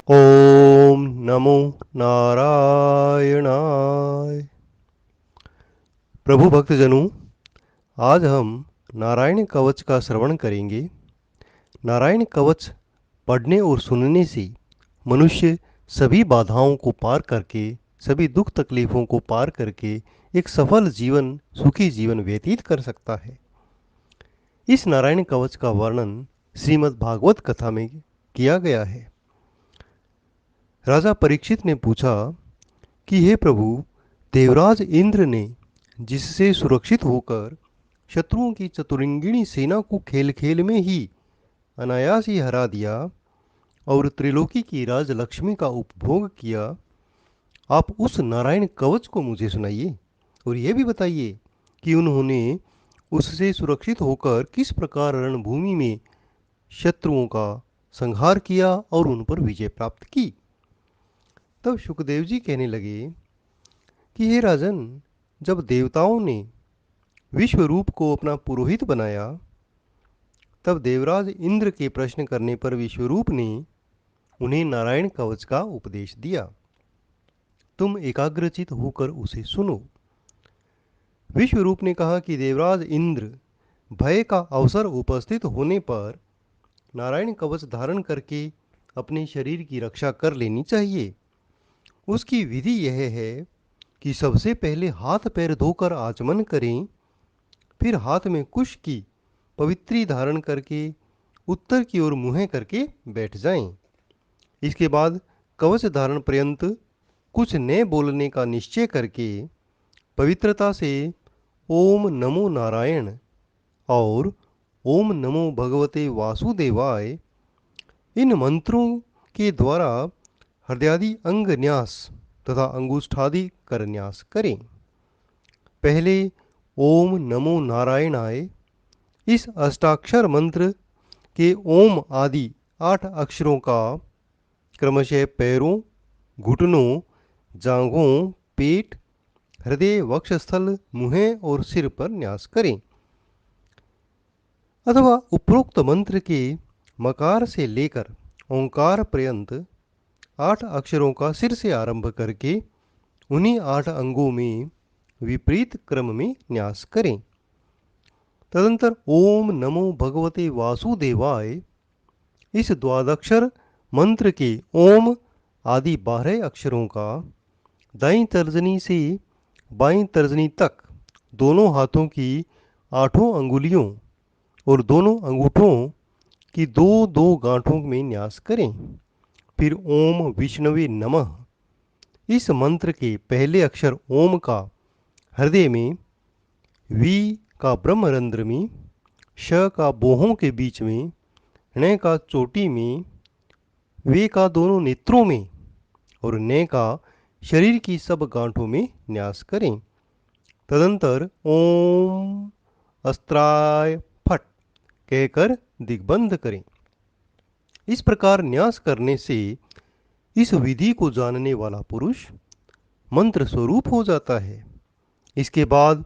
ओम नमो नारायणाय। प्रभु भक्तजनों, आज हम नारायण कवच का श्रवण करेंगे। नारायण कवच पढ़ने और सुनने से मनुष्य सभी बाधाओं को पार करके, सभी दुख तकलीफों को पार करके एक सफल जीवन, सुखी जीवन व्यतीत कर सकता है। इस नारायण कवच का वर्णन श्रीमद् भागवत कथा में किया गया है। राजा परीक्षित ने पूछा कि हे प्रभु, देवराज इंद्र ने जिससे सुरक्षित होकर शत्रुओं की चतुरंगिणी सेना को खेल खेल में ही अनायास ही हरा दिया और त्रिलोकी की राजलक्ष्मी का उपभोग किया, आप उस नारायण कवच को मुझे सुनाइए और यह भी बताइए कि उन्होंने उससे सुरक्षित होकर किस प्रकार रणभूमि में शत्रुओं का संहार किया और उन पर विजय प्राप्त की। तब सुखदेव जी कहने लगे कि हे राजन, जब देवताओं ने विश्वरूप को अपना पुरोहित बनाया, तब देवराज इंद्र के प्रश्न करने पर विश्वरूप ने उन्हें नारायण कवच का उपदेश दिया। तुम एकाग्रचित होकर उसे सुनो। विश्वरूप ने कहा कि देवराज इंद्र, भय का अवसर उपस्थित होने पर नारायण कवच धारण करके अपने शरीर की रक्षा कर लेनी चाहिए। उसकी विधि यह है कि सबसे पहले हाथ पैर धोकर आचमन करें, फिर हाथ में कुश की पवित्री धारण करके उत्तर की ओर मुँह करके बैठ जाएं। इसके बाद कवच धारण पर्यंत कुछ न बोलने का निश्चय करके पवित्रता से ओम नमो नारायण और ओम नमो भगवते वासुदेवाय, इन मंत्रों के द्वारा हृदयादि अंग न्यास तथा अंगुष्ठादि कर न्यास करें। पहले ओम नमो नारायणाय इस अष्टाक्षर मंत्र के ओम आदि 8 अक्षरों का क्रमशः पैरों, घुटनों, जांघों, पेट, हृदय, वक्षस्थल, मुंह और सिर पर न्यास करें। अथवा उपरोक्त मंत्र के मकार से लेकर ओंकार पर्यंत 8 अक्षरों का सिर से आरंभ करके उन्हीं 8 अंगों में विपरीत क्रम में न्यास करें। तदंतर ओम नमो भगवते वासुदेवाय इस द्वादक्षर मंत्र के ओम आदि 12 अक्षरों का दाईं तर्जनी से बाईं तर्जनी तक दोनों हाथों की 8 अंगुलियों और दोनों अंगूठों की 2-2 गांठों में न्यास करें। फिर ओम विष्णवे नमः इस मंत्र के पहले अक्षर ओम का हृदय में, वी का ब्रह्मरंध्र में, श का बोहों के बीच में, ण का चोटी में, वे का दोनों नेत्रों में और न का शरीर की सब गांठों में न्यास करें। तदंतर ओम अस्त्राय फट कहकर दिग्बंध करें। इस प्रकार न्यास करने से इस विधि को जानने वाला पुरुष मंत्र स्वरूप हो जाता है। इसके बाद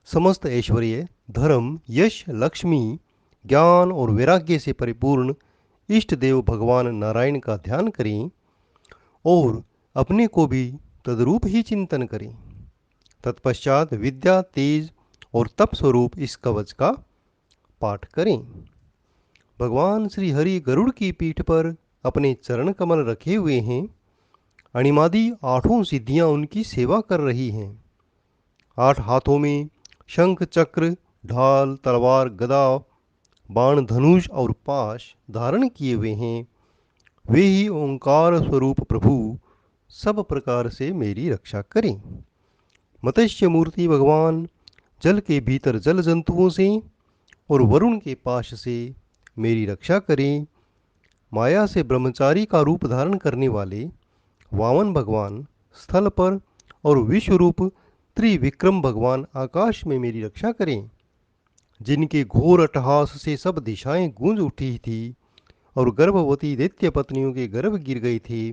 समस्त ऐश्वर्य, धर्म, यश, लक्ष्मी, ज्ञान और वैराग्य से परिपूर्ण इष्ट देव भगवान नारायण का ध्यान करें और अपने को भी तद्रूप ही चिंतन करें। तत्पश्चात विद्या, तेज और तप स्वरूप इस कवच का पाठ करें। भगवान श्री हरि गरुड़ की पीठ पर अपने चरण कमल रखे हुए हैं। अणिमादि 8 सिद्धियां उनकी सेवा कर रही हैं। 8 हाथों में शंख, चक्र, ढाल, तलवार, गदा, बाण, धनुष और पाश धारण किए हुए हैं। वे ही ओंकार स्वरूप प्रभु सब प्रकार से मेरी रक्षा करें। मत्स्य मूर्ति भगवान जल के भीतर जल जंतुओं से और वरुण के पाश से मेरी रक्षा करें। माया से ब्रह्मचारी का रूप धारण करने वाले वामन भगवान स्थल पर और विश्वरूप त्रिविक्रम भगवान आकाश में मेरी रक्षा करें। जिनके घोर अट्टहास से सब दिशाएं गूंज उठी थी और गर्भवती दैत्य पत्नियों के गर्भ गिर गए थे,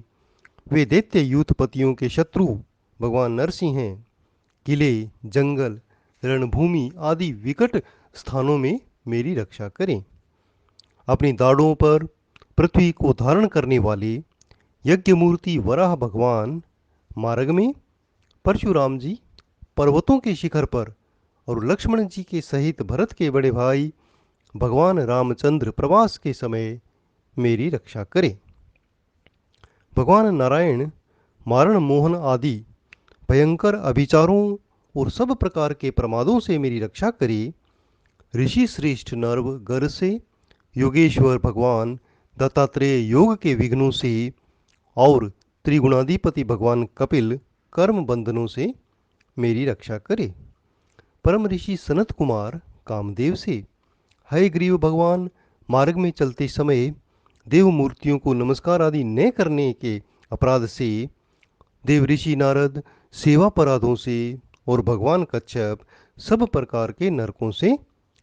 वे दैत्य यूथपतियों के शत्रु भगवान नरसिंह हैं। किले, जंगल, रणभूमि आदि विकट स्थानों में मेरी रक्षा करें। अपनी दाढ़ों पर पृथ्वी को धारण करने वाले यज्ञ मूर्ति वराह भगवान मार्ग में, परशुराम जी पर्वतों के शिखर पर और लक्ष्मण जी के सहित भरत के बड़े भाई भगवान रामचंद्र प्रवास के समय मेरी रक्षा करें। भगवान नारायण मारण मोहन आदि भयंकर अभिचारों और सब प्रकार के प्रमादों से मेरी रक्षा करे। ऋषि श्रेष्ठ नर्व गर से, योगेश्वर भगवान दत्तात्रेय योग के विघ्नों से और त्रिगुणाधिपति भगवान कपिल कर्म बंधनों से मेरी रक्षा करे। परम ऋषि सनत कुमार कामदेव से, हयग्रीव भगवान मार्ग में चलते समय देव मूर्तियों को नमस्कार आदि न करने के अपराध से, देव ऋषि नारद सेवा अपराधों से और भगवान कच्छप सब प्रकार के नरकों से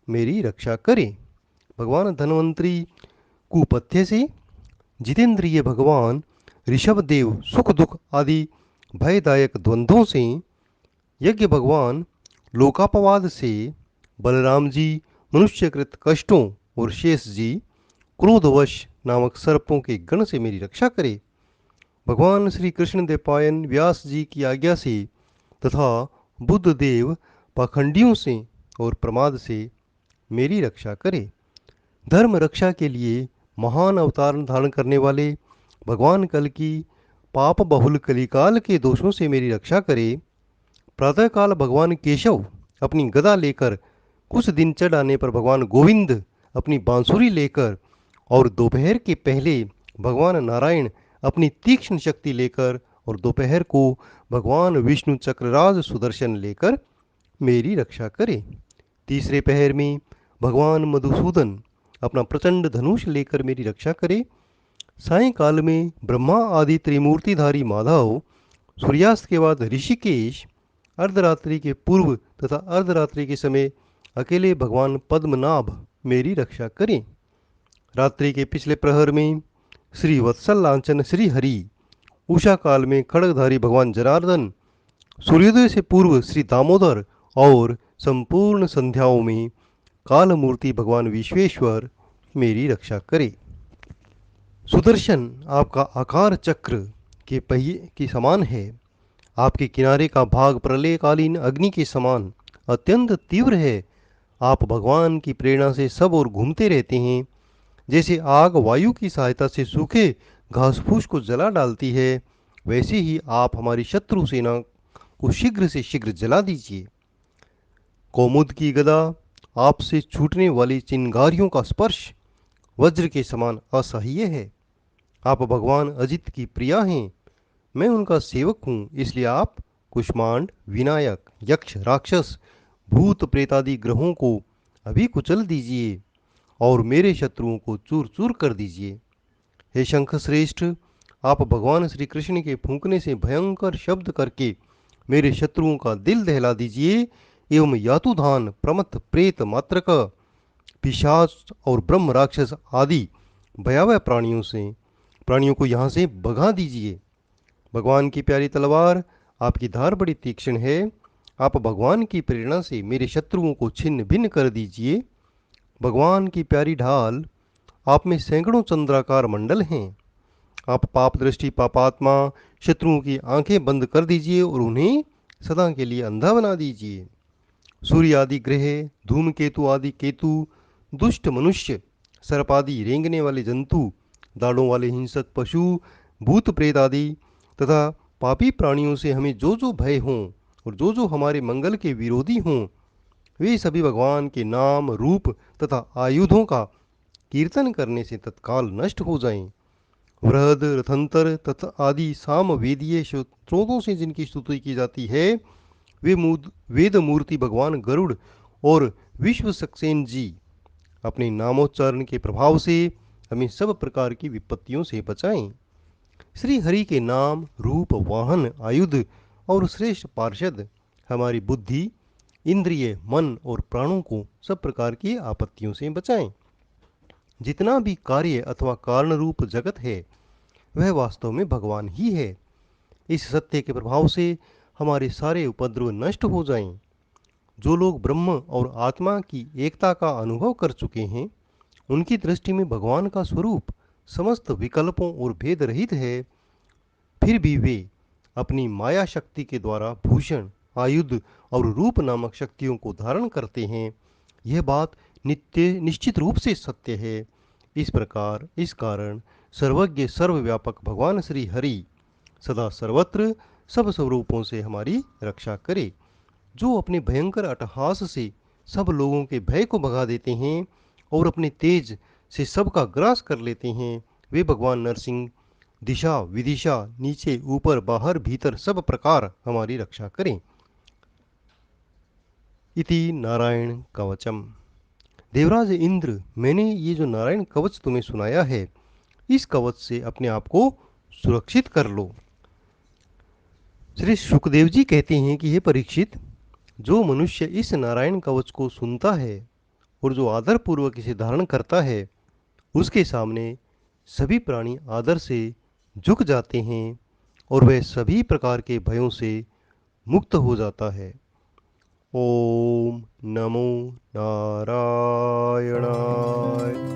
मेरी रक्षा करें। भगवान धन्वंतरी कुपथ्य से, जितेंद्रिय भगवान ऋषभ देव सुख दुख आदि भयदायक द्वंद्वों से, यज्ञ भगवान लोकापवाद से, बलराम जी मनुष्यकृत कष्टों और शेष जी क्रोधवश नामक सर्पों के गण से मेरी रक्षा करे। भगवान श्री कृष्ण देवपायन व्यास जी की आज्ञा से तथा बुद्ध देव पाखंडियों से और प्रमाद से मेरी रक्षा करे। धर्म रक्षा के लिए महान अवतार धारण करने वाले भगवान कल की पाप बहुल कलिकाल के दोषों से मेरी रक्षा करे। प्रातःकाल भगवान केशव अपनी गदा लेकर, कुछ दिन चढ़ आने पर भगवान गोविंद अपनी बांसुरी लेकर और दोपहर के पहले भगवान नारायण अपनी तीक्ष्ण शक्ति लेकर और दोपहर को भगवान विष्णु चक्रराज सुदर्शन लेकर मेरी रक्षा करे। तीसरे पहर में भगवान मधुसूदन अपना प्रचंड धनुष लेकर मेरी रक्षा करे। सायंकाल में ब्रह्मा आदि त्रिमूर्तिधारी माधव, सूर्यास्त के बाद ऋषिकेश, अर्धरात्रि के पूर्व तथा अर्धरात्रि के समय अकेले भगवान पद्मनाभ मेरी रक्षा करें। रात्रि के पिछले प्रहर में श्री वत्सल लांछन श्री हरि, उषा काल में खड़गधारी भगवान जनार्दन, सूर्योदय से पूर्व श्री दामोदर और संपूर्ण संध्याओं में काल मूर्ति भगवान विश्वेश्वर मेरी रक्षा करे। सुदर्शन आपका आकार चक्र के पहिए के समान है। आपके किनारे का भाग प्रलयकालीन अग्नि के समान अत्यंत तीव्र है। आप भगवान की प्रेरणा से सब ओर घूमते रहते हैं। जैसे आग वायु की सहायता से सूखे घास फूस को जला डालती है, वैसे ही आप हमारी शत्रु सेना को शीघ्र से शीघ्र जला दीजिए। कौमुद की गदा आपसे छूटने वाली चिंगारियों का स्पर्श वज्र के समान असह्य है। आप भगवान अजित की प्रिया हैं, मैं उनका सेवक हूँ, इसलिए आप कुष्मांड, विनायक, यक्ष, राक्षस, भूत प्रेतादि ग्रहों को अभी कुचल दीजिए और मेरे शत्रुओं को चूर चूर कर दीजिए। हे शंख श्रेष्ठ, आप भगवान श्री कृष्ण के फूंकने से भयंकर शब्द करके मेरे शत्रुओं का दिल दहला दीजिए एवं यातुधान, प्रमथ, प्रेत, मात्रक, पिशाच और ब्रह्म राक्षस आदि भयावह प्राणियों को यहाँ से भगा दीजिए। भगवान की प्यारी तलवार आपकी धार बड़ी तीक्ष्ण है। आप भगवान की प्रेरणा से मेरे शत्रुओं को छिन्न भिन्न कर दीजिए। भगवान की प्यारी ढाल आप में सैकड़ों चंद्राकार मंडल हैं। आप पाप दृष्टि पापात्मा शत्रुओं की आंखें बंद कर दीजिए और उन्हें सदा के लिए अंधा बना दीजिए। सूर्य आदि ग्रह, धूमकेतु आदि केतु, दुष्ट मनुष्य, सर्प आदि रेंगने वाले जंतु, दाढ़ों वाले हिंसक पशु, भूत प्रेत आदि तथा पापी प्राणियों से हमें जो जो भय हों और जो जो हमारे मंगल के विरोधी हों, वे सभी भगवान के नाम, रूप तथा आयुधों का कीर्तन करने से तत्काल नष्ट हो जाएं। वृहद, रथंतर तथा आदि साम वेदीय स्रोतों से जिनकी स्तुति की जाती है, वे वेद मूर्ति भगवान गरुड़ और विश्व सक्सेन जी अपने नामोच्चारण के प्रभाव से हमें सब प्रकार की विपत्तियों से बचाएं। श्री हरि के नाम, रूप, वाहन, आयुध और श्रेष्ठ पार्षद हमारी बुद्धि, इंद्रिय, मन और प्राणों को सब प्रकार की आपत्तियों से बचाएं। जितना भी कार्य अथवा कारण रूप जगत है, वह वास्तव में भगवान ही है। इस सत्य के प्रभाव से हमारे सारे उपद्रव नष्ट हो जाएं। जो लोग ब्रह्म और आत्मा की एकता का अनुभव कर चुके हैं, उनकी दृष्टि में भगवान का स्वरूप समस्त विकल्पों और भेद रहित है फिर भी वे अपनी माया शक्ति के द्वारा भूषण, आयुध और रूप नामक शक्तियों को धारण करते हैं। यह बात नित्य निश्चित रूप से सत्य है। इस कारण सर्वज्ञ सर्वव्यापक भगवान श्री हरि सदा सर्वत्र सब स्वरूपों से हमारी रक्षा करे। जो अपने भयंकर अट्टहास से सब लोगों के भय को भगा देते हैं और अपने तेज से सबका ग्रास कर लेते हैं, वे भगवान नरसिंह दिशा विदिशा नीचे ऊपर बाहर भीतर सब प्रकार हमारी रक्षा करें। इति नारायण कवचम। देवराज इंद्र, मैंने ये जो नारायण कवच तुम्हें सुनाया है, इस कवच से अपने आप को सुरक्षित कर लो। श्री सुखदेव जी कहते हैं कि हे परीक्षित, जो मनुष्य इस नारायण कवच को सुनता है और जो आदर पूर्वक इसे धारण करता है, उसके सामने सभी प्राणी आदर से झुक जाते हैं और वह सभी प्रकार के भयों से मुक्त हो जाता है। ओम नमो नारायणाय।